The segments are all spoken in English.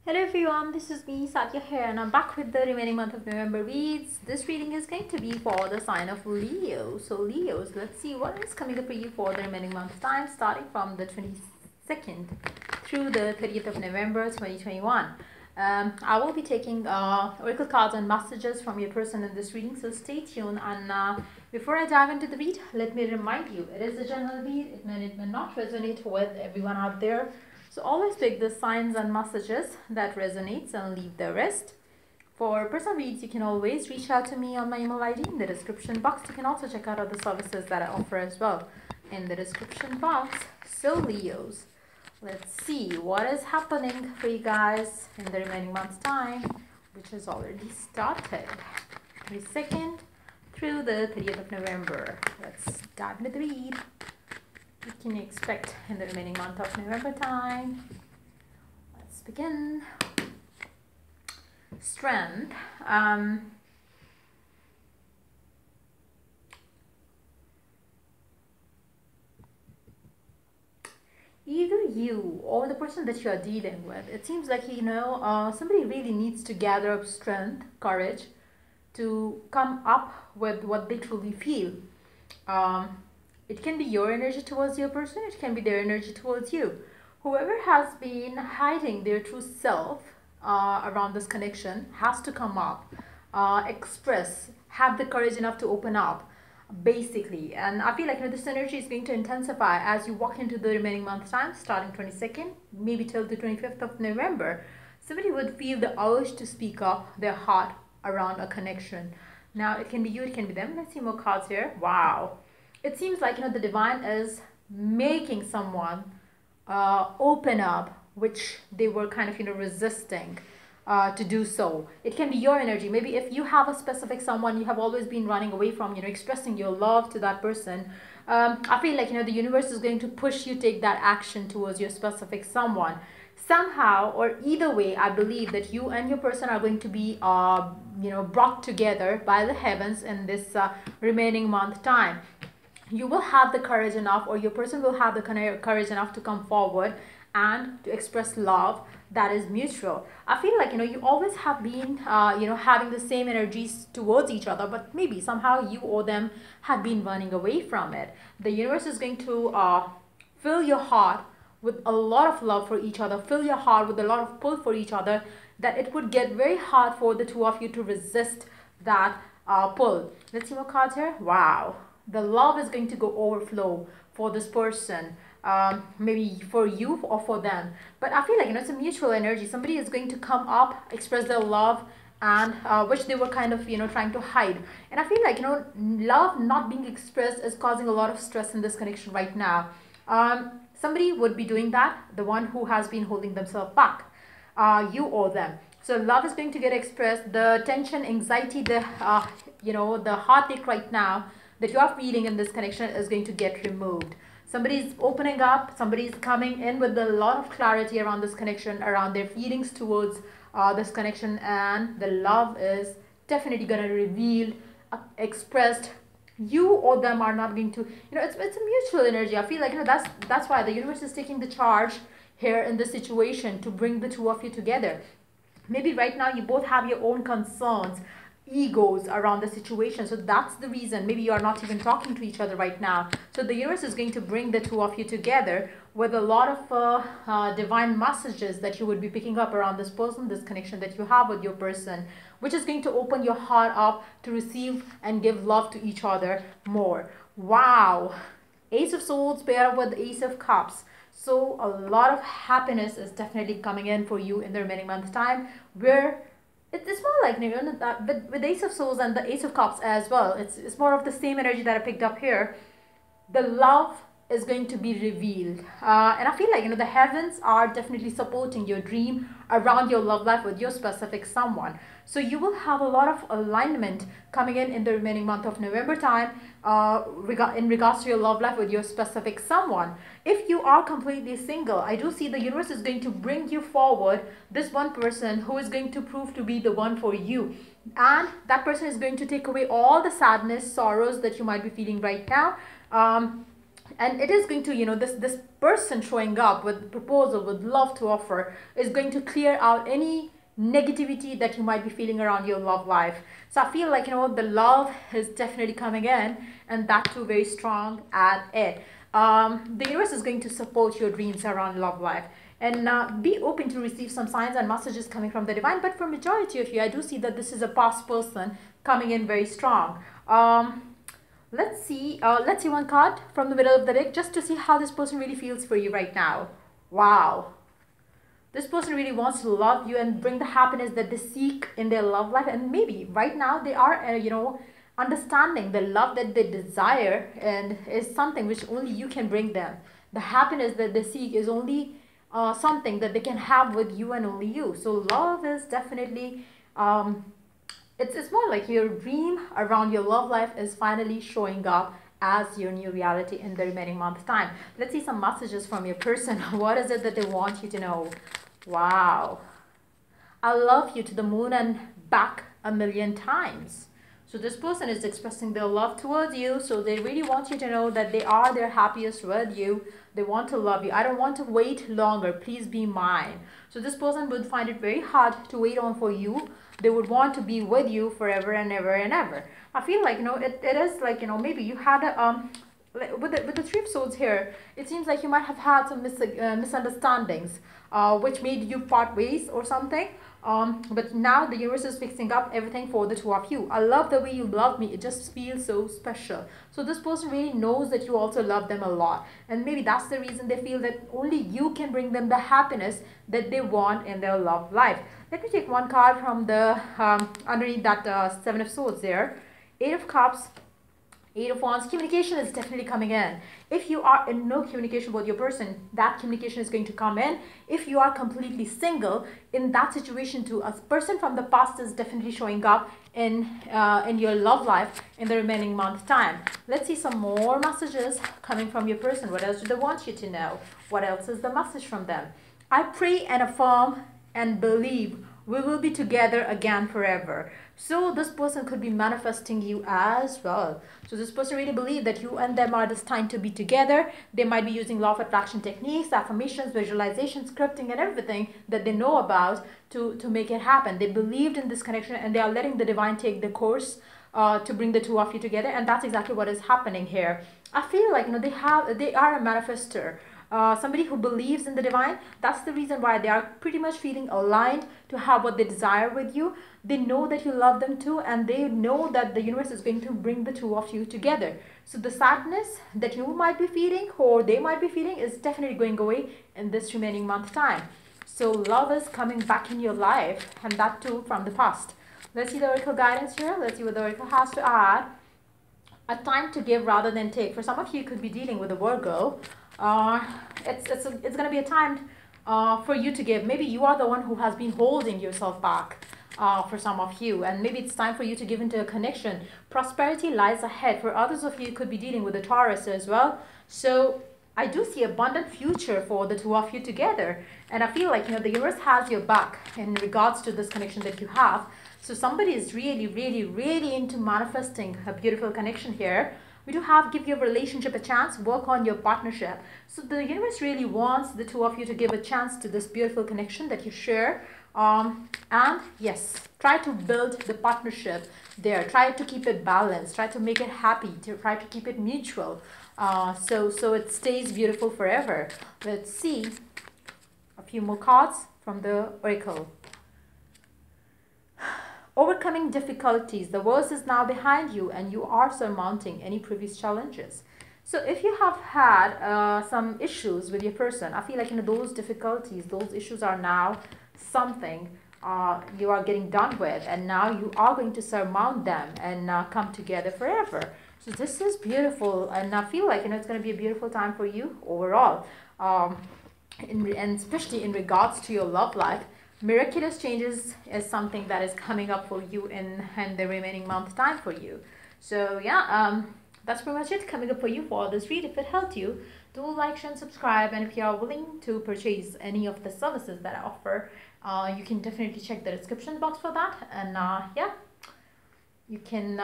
Hello everyone, this is me Satya here and I'm back with the remaining month of November reads. This reading is going to be for the sign of Leo. So Leos, let's see what is coming up for you for the remaining month of time starting from the 22nd through the 30th of November 2021. I will be taking oracle cards and messages from your person in this reading, so stay tuned. And before I dive into the read, let me remind you, it is a general read. It may not resonate with everyone out there. So always pick the signs and messages that resonates and leave the rest. For personal reads, you can always reach out to me on my email ID in the description box. You can also check out other services that I offer as well in the description box. So Leos, let's see what is happening for you guys in the remaining month's time, which has already started. 22nd through the 30th of November. Let's dive into the read. What can you expect in the remaining month of November time? Let's begin. Strength. Either you or the person that you are dealing with, it seems like, somebody really needs to gather up strength, courage, to come up with what they truly feel. It can be your energy towards your person, it can be their energy towards you. Whoever has been hiding their true self around this connection has to come up, express, have the courage enough to open up, basically. And I feel like this energy is going to intensify as you walk into the remaining month time, starting 22nd, maybe till the 25th of November. Somebody would feel the urge to speak up their heart around a connection. Now, it can be you, it can be them. Let's see more cards here. Wow. It seems like the divine is making someone open up, which they were kind of resisting to do so. It can be your energy. Maybe if you have a specific someone you have always been running away from, expressing your love to that person. I feel like the universe is going to push you take that action towards your specific someone. Somehow or either way, I believe that you and your person are going to be brought together by the heavens in this remaining month time. You will have the courage enough, or your person will have the courage enough to come forward and to express love that is mutual. I feel like you always have been having the same energies towards each other, but maybe somehow you or them have been running away from it. The universe is going to fill your heart with a lot of love for each other, fill your heart with a lot of pull for each other, that it would get very hard for the two of you to resist that pull. Let's see more cards here. Wow. The love is going to go overflow for this person, maybe for you or for them. But I feel like it's a mutual energy. Somebody is going to come up, express their love, and which they were kind of trying to hide. And I feel like love not being expressed is causing a lot of stress in this connection right now. Somebody would be doing that, the one who has been holding themselves back, you or them. So love is going to get expressed. The tension, anxiety, the the heartache right now that you are feeling in this connection is going to get removed. Somebody's opening up, somebody's coming in with a lot of clarity around this connection, around their feelings towards this connection, and the love is definitely going to reveal, expressed. You or them are not going to, it's a mutual energy. I feel like that's why the universe is taking the charge here in this situation to bring the two of you together. Maybe right now you both have your own concerns, egos around the situation, so that's the reason maybe you are not even talking to each other right now. So the universe is going to bring the two of you together with a lot of divine messages that you would be picking up around this person, this connection that you have with your person, which is going to open your heart up to receive and give love to each other more. Wow. Ace of Swords pair up with Ace of Cups. So a lot of happiness is definitely coming in for you in the remaining month time, where it's more like that with Ace of Swords and the Ace of Cups as well. It's more of the same energy that I picked up here. The love is going to be revealed, and I feel like the heavens are definitely supporting your dream around your love life with your specific someone. So you will have a lot of alignment coming in the remaining month of November time, in regards to your love life with your specific someone. If you are completely single, I do see the universe is going to bring you forward this one person who is going to prove to be the one for you, and that person is going to take away all the sadness, sorrows that you might be feeling right now. and it is going to, this person showing up with proposal, with love to offer, is going to clear out any negativity that you might be feeling around your love life. So I feel like, the love is definitely coming in, and that too very strong at it. The universe is going to support your dreams around love life, and be open to receive some signs and messages coming from the divine. But for majority of you, I do see that this is a past person coming in very strong. Let's see one card from the middle of the deck, just to see how this person really feels for you right now. Wow. This person really wants to love you and bring the happiness that they seek in their love life. And maybe right now they are, understanding the love that they desire, and is something which only you can bring them. The happiness that they seek is only something that they can have with you and only you. So love is definitely, it's more like your dream around your love life is finally showing up as your new reality in the remaining month time. Let's see some messages from your person. What is it that they want you to know? Wow. I love you to the moon and back a million times. So this person is expressing their love towards you. So they really want you to know that they are their happiest with you. They want to love you. I don't want to wait longer. Please be mine. So this person would find it very hard to wait on for you. They would want to be with you forever and ever and ever. I feel like, it is like, maybe you had a, with the Three of Swords here, it seems like you might have had some misunderstandings, which made you part ways or something. But now the universe is fixing up everything for the two of you. I love the way you love me. It just feels so special. So this person really knows that you also love them a lot. And maybe that's the reason they feel that only you can bring them the happiness that they want in their love life. Let me take one card from the, underneath that Seven of Swords there. Eight of Cups, Eight of Wands. Communication is definitely coming in. If you are in no communication with your person, that communication is going to come in. If you are completely single, in that situation too, a person from the past is definitely showing up in your love life in the remaining month time. Let's see some more messages coming from your person. What else do they want you to know? What else is the message from them? I pray and affirm and believe we will be together again forever. So this person could be manifesting you as well. So this person really believes that you and them are destined to be together. They might be using law of attraction techniques, affirmations, visualization, scripting, and everything that they know about to make it happen. They believed in this connection, and they are letting the divine take the course to bring the two of you together. And that's exactly what is happening here. I feel like, they are a manifester. Somebody who believes in the divine. That's the reason why they are pretty much feeling aligned to have what they desire with you. They know that you love them too, and they know that the universe is going to bring the two of you together. So the sadness that you might be feeling or they might be feeling is definitely going away in this remaining month time. So love is coming back in your life, and that too from the past. Let's see the oracle guidance here. Let's see what the oracle has to add. A time to give rather than take. For some of you, could be dealing with a Virgo. It's going to be a time for you to give. Maybe you are the one who has been holding yourself back for some of you, and maybe it's time for you to give into a connection. Prosperity lies ahead. For others of you, you could be dealing with a Taurus as well. So I do see abundant future for the two of you together, and I feel like, the universe has your back in regards to this connection that you have. So somebody is really, really, really into manifesting a beautiful connection here. We do have give your relationship a chance, work on your partnership. So the universe really wants the two of you to give a chance to this beautiful connection that you share. And yes, try to build the partnership there. Try to keep it balanced. Try to make it happy. Try to keep it mutual. So it stays beautiful forever. Let's see a few more cards from the oracle. Overcoming difficulties. The worst is now behind you, and you are surmounting any previous challenges. So if you have had some issues with your person, I feel like, those difficulties, those issues are now something you are getting done with, and now you are going to surmount them and come together forever. So this is beautiful, and I feel like, it's going to be a beautiful time for you overall, and especially in regards to your love life. Miraculous changes is something that is coming up for you in the remaining month time for you. So yeah, that's pretty much it coming up for you for this read. If it helped you, do like, share, and subscribe. And if you are willing to purchase any of the services that I offer, you can definitely check the description box for that. And yeah, you can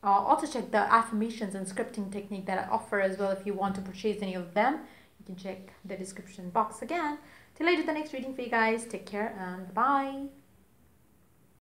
Also check the affirmations and scripting technique that I offer as well. If you want to purchase any of them, you can check the description box again. Till I do the next reading for you guys, take care and bye.